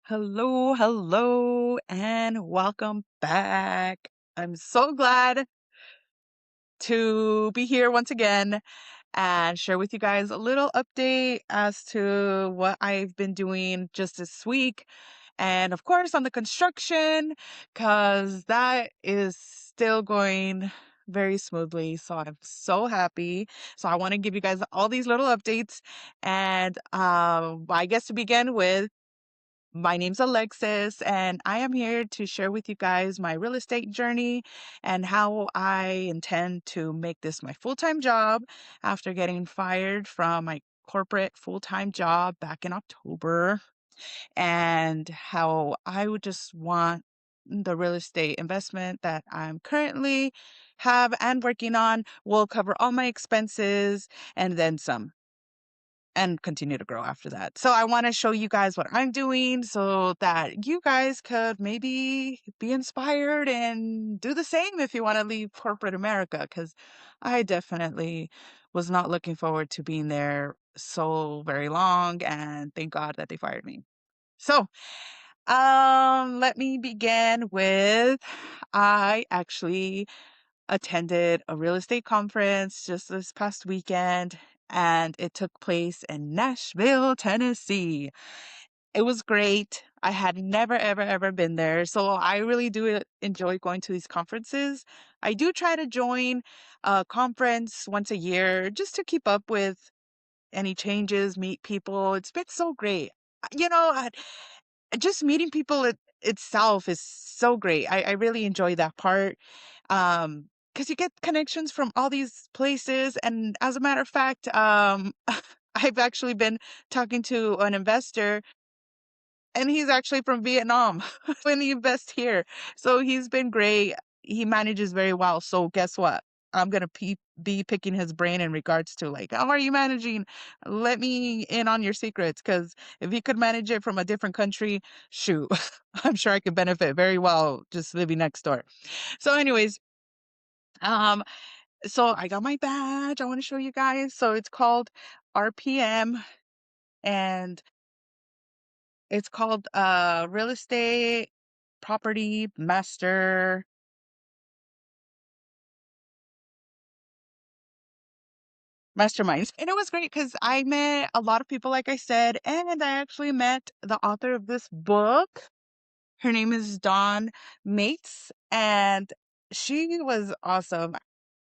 Hello, hello, and welcome back. I'm so glad to be here once again and share with you guys a little update as to what I've been doing just this week. And of course, on the construction, because that is still going very smoothly. So I'm so happy. So I want to give you guys all these little updates. And I guess to begin with, my name's Alexis, and I am here to share with you guys my real estate journey and how I intend to make this my full time job after getting fired from my corporate full time job back in October, and how I would just want the real estate investment that I'm currently have and working on will cover all my expenses and then some and continue to grow after that. So I want to show you guys what I'm doing so that you guys could maybe be inspired and do the same if you want to leave corporate America, because I definitely was not looking forward to being there so very long, and thank God that they fired me. So, let me begin with I actually attended a real estate conference just this past weekend, and it took place in Nashville, Tennessee. It was great. I had never, ever, ever been there. So I really do enjoy going to these conferences. I do try to join a conference once a year just to keep up with any changes, meet people. It's been so great. Just meeting people itself is so great. I really enjoy that part. Because you get connections from all these places. And as a matter of fact, I've actually been talking to an investor, and he's actually from Vietnam when he invests here. So he's been great. He manages very well. So guess what? I'm gonna be picking his brain in regards to like, how are you managing? Let me in on your secrets, because if he could manage it from a different country, shoot, I'm sure I could benefit very well just living next door. So, anyways, um, so I got my badge. I want to show you guys. So it's called RPM, and it's called Real Estate Property Masterminds. And it was great because I met a lot of people, like I said, and I actually met the author of this book. Her name is Dawn Mates, and she was awesome.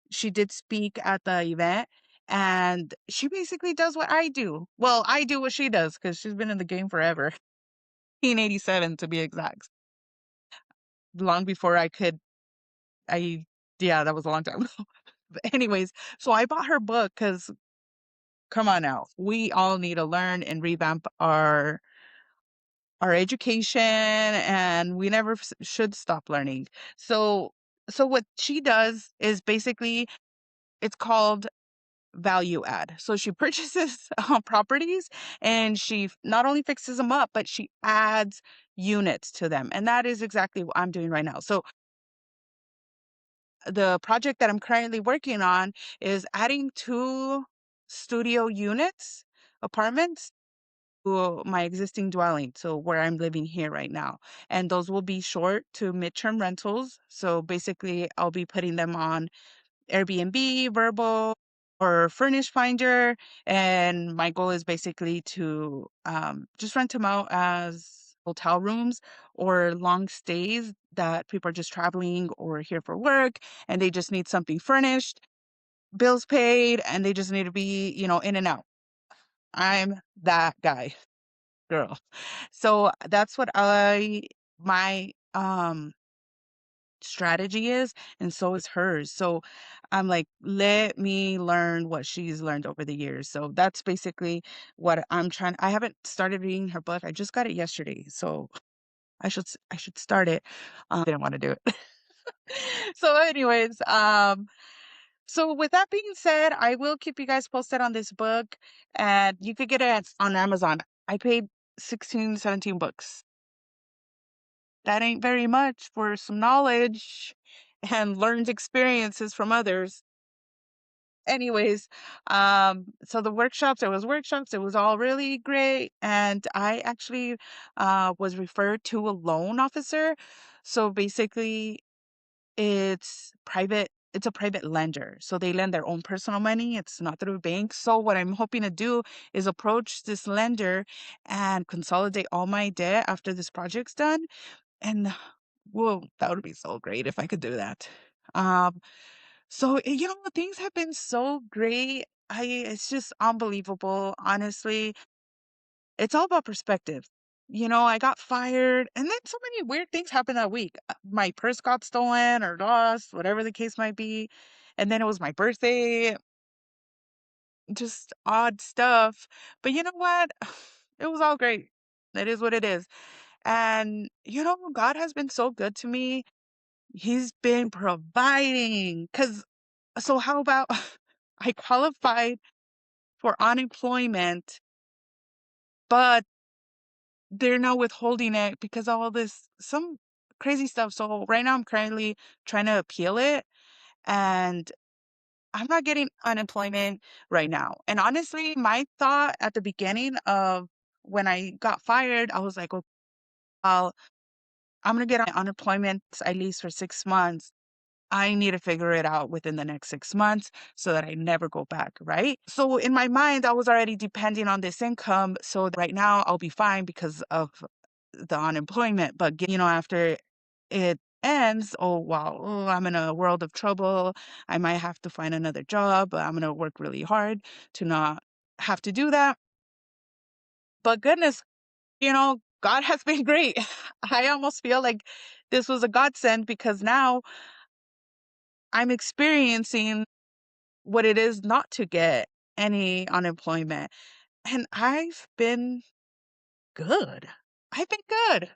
She did speak at the event, and she basically does what I do. Well, I do what she does because she's been in the game forever. 1987 to be exact. Long before I, yeah, that was a long time ago. But anyways, so I bought her book because come on now, we all need to learn and revamp our education, and we never should stop learning. So, so what she does is basically it's called value add. So she purchases properties, and she not only fixes them up, but she adds units to them. And that is exactly what I'm doing right now. So the project that I'm currently working on is adding two studio units, apartments to my existing dwelling, so where I'm living here right now. And those will be short to midterm rentals. So basically, I'll be putting them on Airbnb, Verbo, or Furnish Finder. And my goal is basically to just rent them out as hotel rooms or long stays that people are just traveling or here for work, and they just need something furnished, bills paid, and they just need to be, in and out. I'm that guy, girl. So that's what my strategy is, and so is hers. So I'm like, let me learn what she's learned over the years. So that's basically what I'm trying. I haven't started reading her book. I just got it yesterday. So I should start it. Didn't want to do it. So anyways, so with that being said, I will keep you guys posted on this book, and you could get it on Amazon. I paid 16, 17 books. That ain't very much for some knowledge and learned experiences from others. Anyways, so the workshops, there was workshops, it was all really great. And I actually was referred to a loan officer. So basically it's a private lender. So they lend their own personal money. It's not through a bank. So what I'm hoping to do is approach this lender and consolidate all my debt after this project's done. And whoa, that would be so great if I could do that. Um, things have been so great. It's just unbelievable. Honestly, it's all about perspective. I got fired, and then so many weird things happened that week. My purse got stolen or lost, whatever the case might be. And then it was my birthday, just odd stuff. But you know what? It was all great. It is what it is. And, God has been so good to me. He's been providing. So how about I qualified for unemployment, but they're now withholding it because of all this some crazy stuff. So right now I'm currently trying to appeal it, and I'm not getting unemployment right now. And honestly, my thought at the beginning of when I got fired, I was like, "Oh, well, I'm gonna get unemployment at least for 6 months. I need to figure it out within the next 6 months so that I never go back, right?" So in my mind, I was already depending on this income. So right now I'll be fine because of the unemployment. But, after it ends, oh, wow, oh, I'm in a world of trouble. I might have to find another job, but I'm going to work really hard to not have to do that. But goodness, God has been great. I almost feel like this was a godsend because now I'm experiencing what it is not to get any unemployment. And I've been good. I've been good.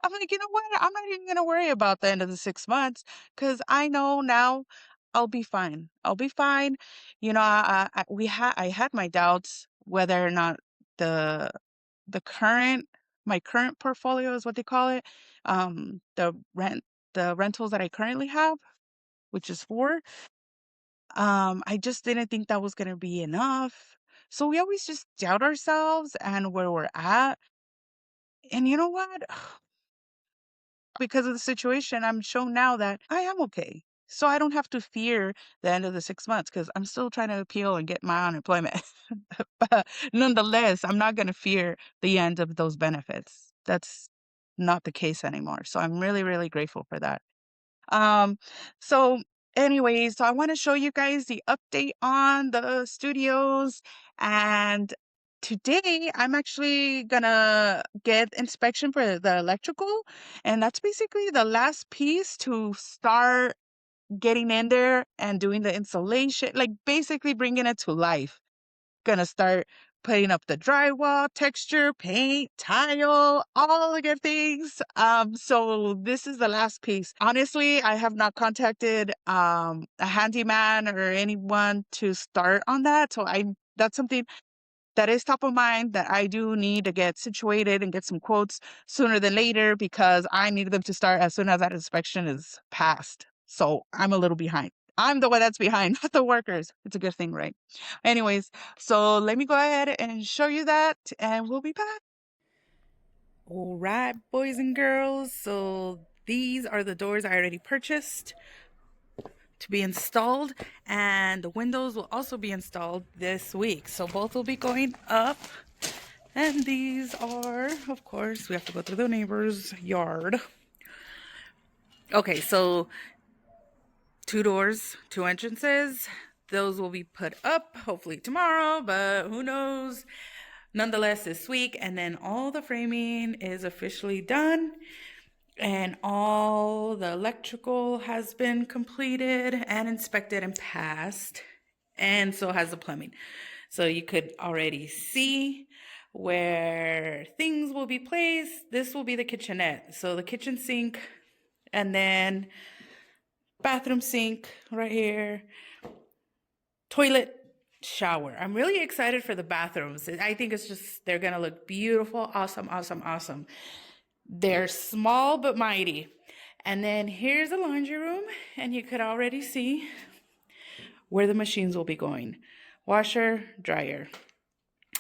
I'm like, you know what? I'm not even gonna worry about the end of the 6 months because I know now I'll be fine. I'll be fine. I had my doubts whether or not the the current my current portfolio is what they call it, the rentals that I currently have, which is four. I just didn't think that was gonna be enough. So we always just doubt ourselves and where we're at. And you know what? Because of the situation, I'm shown now that I am okay. So I don't have to fear the end of the 6 months because I'm still trying to appeal and get my unemployment. But nonetheless, I'm not going to fear the end of those benefits. That's not the case anymore. So I'm really, really grateful for that. Um, so anyways, so I want to show you guys the update on the studios. And today I'm actually gonna get inspection for the electrical. And that's basically the last piece to start getting in there and doing the installation, like basically bringing it to life. Gonna start putting up the drywall, texture, paint, tile, all the good things. So this is the last piece. Honestly, I have not contacted a handyman or anyone to start on that. So that's something that is top of mind that I do need to get situated and get some quotes sooner than later because I need them to start as soon as that inspection is passed. So I'm a little behind. I'm the one that's behind, not the workers. It's a good thing, right? Anyways, so let me go ahead and show you that, and we'll be back. All right, boys and girls. So these are the doors I already purchased to be installed, and the windows will also be installed this week. So both will be going up. And these are, of course, we have to go through the neighbor's yard. Okay, so 2 doors, 2 entrances. Those will be put up hopefully tomorrow, but who knows? Nonetheless, this week. And then all the framing is officially done. And all the electrical has been completed and inspected and passed. And so has the plumbing. So you could already see where things will be placed. This will be the kitchenette. So the kitchen sink and then bathroom sink right here, toilet, shower. I'm really excited for the bathrooms. I think they're going to look beautiful, awesome, awesome, awesome. They're small but mighty. And then here's the laundry room, and you could already see where the machines will be going. Washer, dryer.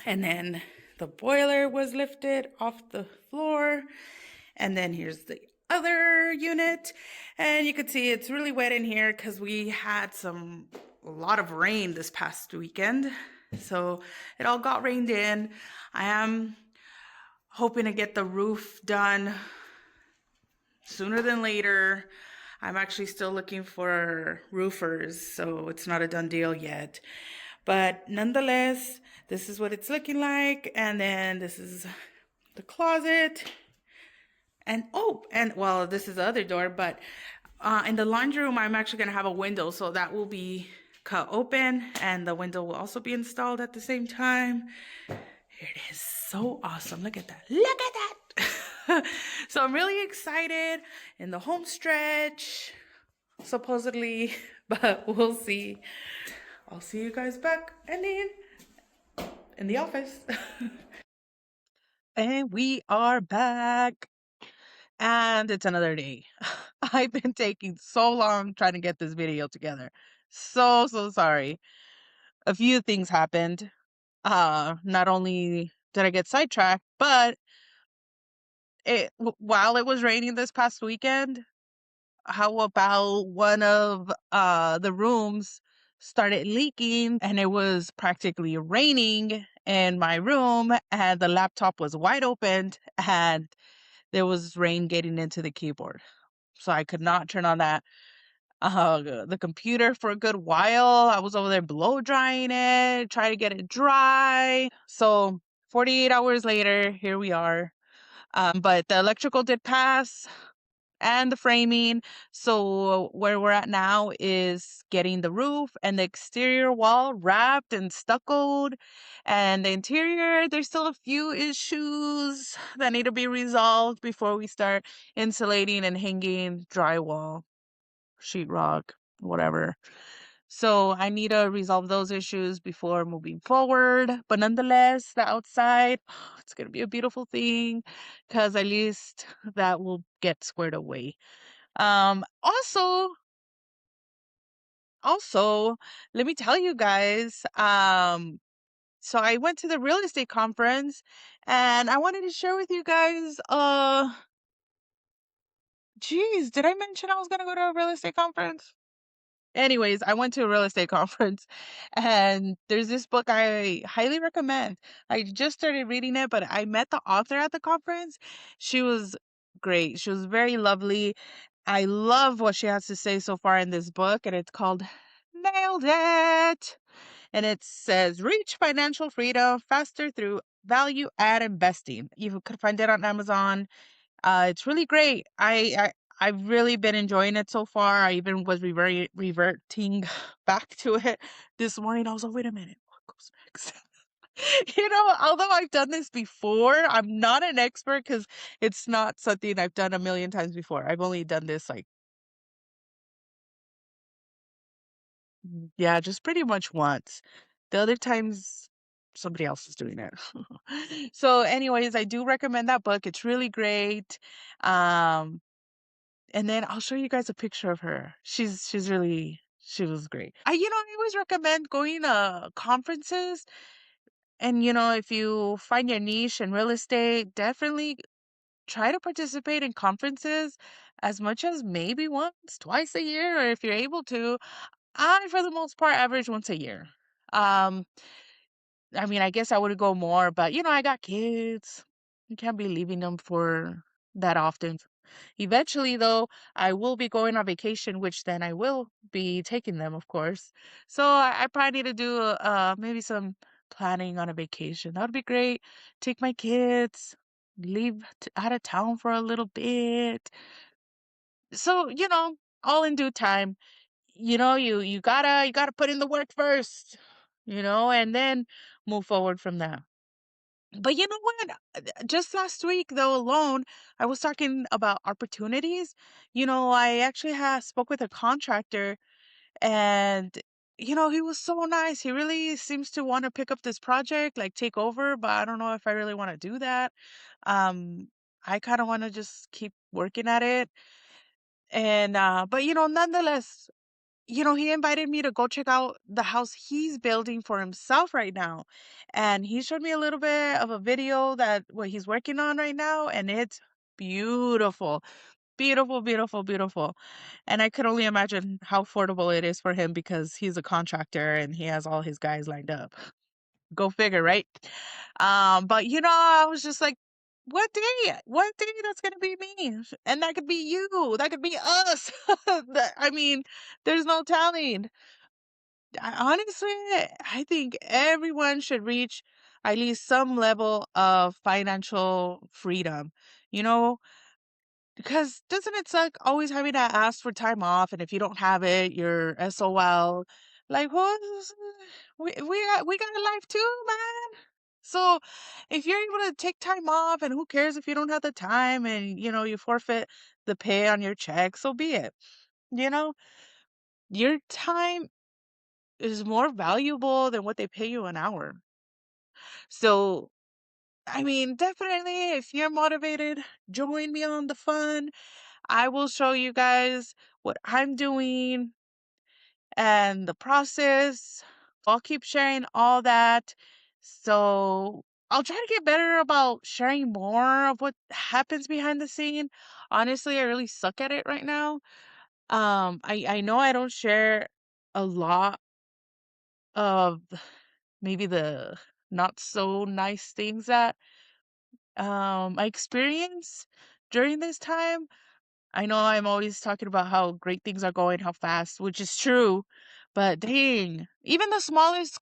And then the boiler was lifted off the floor. And then here's the other unit. And you can see it's really wet in here because we had a lot of rain this past weekend. So it all got rained in. I am hoping to get the roof done sooner than later. I'm actually still looking for roofers, so it's not a done deal yet. But nonetheless, this is what it's looking like. And then this is the closet. And well, this is the other door, but in the laundry room, I'm actually going to have a window, so that will be cut open, and the window will also be installed at the same time. Here it is. So awesome. Look at that. Look at that. So I'm really excited in the home stretch, supposedly, but we'll see. I'll see you guys back and in the office. And we are back. And it's another day. I've been taking so long trying to get this video together. So sorry. A few things happened. Not only did I get sidetracked, but while it was raining this past weekend, how about one of the rooms started leaking and it was practically raining in my room and the laptop was wide open and there was rain getting into the keyboard. So I could not turn on the computer for a good while. I was over there blow drying it, trying to get it dry. So 48 hours later, here we are. But the electrical did pass and the framing. So where we're at now is getting the roof and the exterior wall wrapped and stuccoed. And the interior, there's still a few issues that need to be resolved before we start insulating and hanging drywall, sheetrock, whatever. So I need to resolve those issues before moving forward. But nonetheless, the outside, it's going to be a beautiful thing because at least that will get squared away. Also, let me tell you guys, so I went to the real estate conference and I wanted to share with you guys, geez, did I mention I was going to go to a real estate conference? Anyways, I went to a real estate conference and there's this book I highly recommend. I just started reading it, but I met the author at the conference. She was great. She was very lovely. I love what she has to say so far in this book, and it's called Nailed It. And it says, reach financial freedom faster through value add investing. You could find it on Amazon. It's really great. I've really been enjoying it so far. I even was reverting back to it this morning. I was like, wait a minute, what goes next? Although I've done this before, I'm not an expert because it's not something I've done a million times before. I've only done this yeah, just pretty much once. The other times somebody else is doing it. So anyways, I do recommend that book. It's really great. Um, and then I'll show you guys a picture of her. She was great. I always recommend going to conferences. And if you find your niche in real estate, definitely try to participate in conferences as much as maybe once, twice a year, or if you're able to. I, for the most part, average once a year. Um, I mean, I guess I would go more, but I got kids. You can't be leaving them for that often. Eventually, though, I will be going on vacation, which then I will be taking them, of course. So I probably need to do maybe some planning on a vacation. That would be great. Take my kids, leave out of town for a little bit. So, all in due time. You gotta put in the work first, and then move forward from there. But you know what? Just last week, though, alone, I was talking about opportunities. I actually spoke with a contractor, and he was so nice. He really seems to want to pick up this project, like take over, but I don't know if I really want to do that. Um, I kind of want to just keep working at it. And but nonetheless, he invited me to go check out the house he's building for himself right now. And he showed me a little bit of a video that what he's working on right now, and it's beautiful. Beautiful, beautiful, beautiful. And I could only imagine how affordable it is for him because he's a contractor and he has all his guys lined up. Go figure, right? But I was just like, one day that's gonna be me, and that could be you, that could be us. I mean, there's no telling. Honestly, I think everyone should reach at least some level of financial freedom. You know, because doesn't it suck always having to ask for time off, and if you don't have it, you're SOL. Like, we got a life too, man. So if you're able to take time off, and who cares if you don't have the time, and you forfeit the pay on your check, so be it. You know, your time is more valuable than what they pay you an hour. So I mean, definitely, if you're motivated, join me on the fun. I will show you guys what I'm doing and the process. I'll keep sharing all that. So I'll try to get better about sharing more of what happens behind the scene. Honestly, I really suck at it right now. I know I don't share a lot of maybe the not so nice things that I experience during this time. I know I'm always talking about how great things are going, how fast, which is true, but dang, even the smallest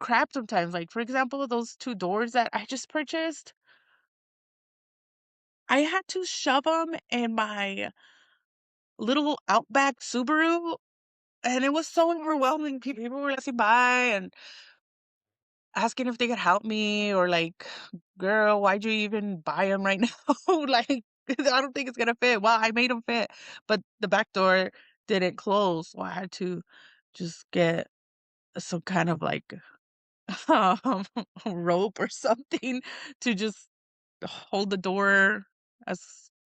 crap sometimes, like for example, those two doors that I just purchased, I had to shove them in my little Outback Subaru, and it was so overwhelming. People were passing by and asking if they could help me, or like, girl, why'd you even buy them right now? Like, I don't think it's gonna fit. Well, I made them fit, but the back door didn't close, so I had to just get some kind of like um, rope or something to just hold the door as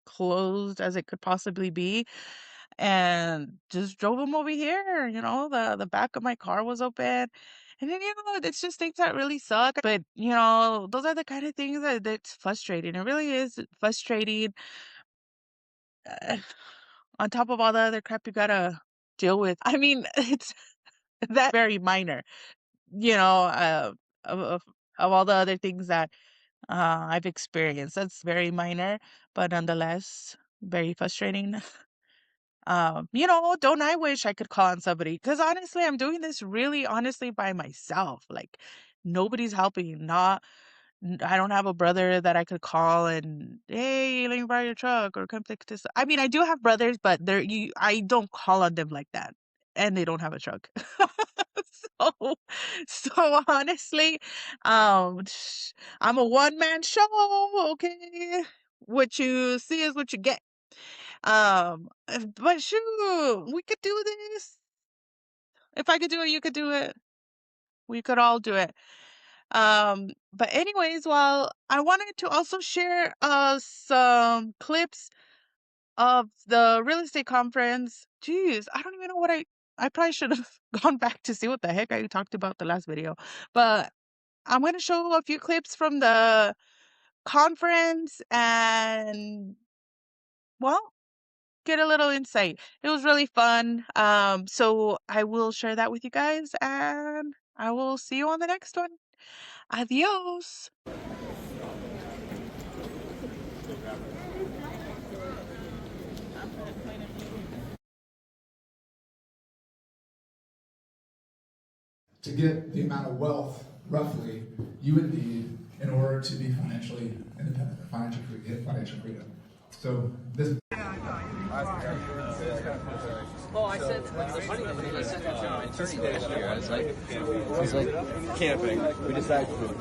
closed as it could possibly be, and just drove them over here. The back of my car was open. And then, it's just things that really suck. But, those are the kind of things that's frustrating. It really is frustrating. uh, on top of all the other crap you gotta deal with. I mean, it's that very minor, you know, uh, of all the other things that I've experienced. That's very minor, but nonetheless, very frustrating. Don't I wish I could call on somebody? Because honestly, I'm doing this really honestly by myself. Like, nobody's helping. I don't have a brother that I could call and, hey, let me borrow your truck or come pick this. I mean, I do have brothers, but I don't call on them like that, and they don't have a truck. So, so honestly, I'm a one man show. Okay, what you see is what you get. But shoot, we could do this. If I could do it, you could do it. We could all do it. But anyways, well, I wanted to also share some clips of the real estate conference. Jeez, I don't even know what I probably should have gone back to see what the heck I talked about the last video. But I'm gonna show a few clips from the conference and, well, get a little insight. It was really fun. So I will share that with you guys, and I will see you on the next one. Adios. To get the amount of wealth, roughly, you would need in order to be financially independent, financial freedom. So this. Oh, I said the money that I sent it to my attorney last year. I was like camping. We decided to do it.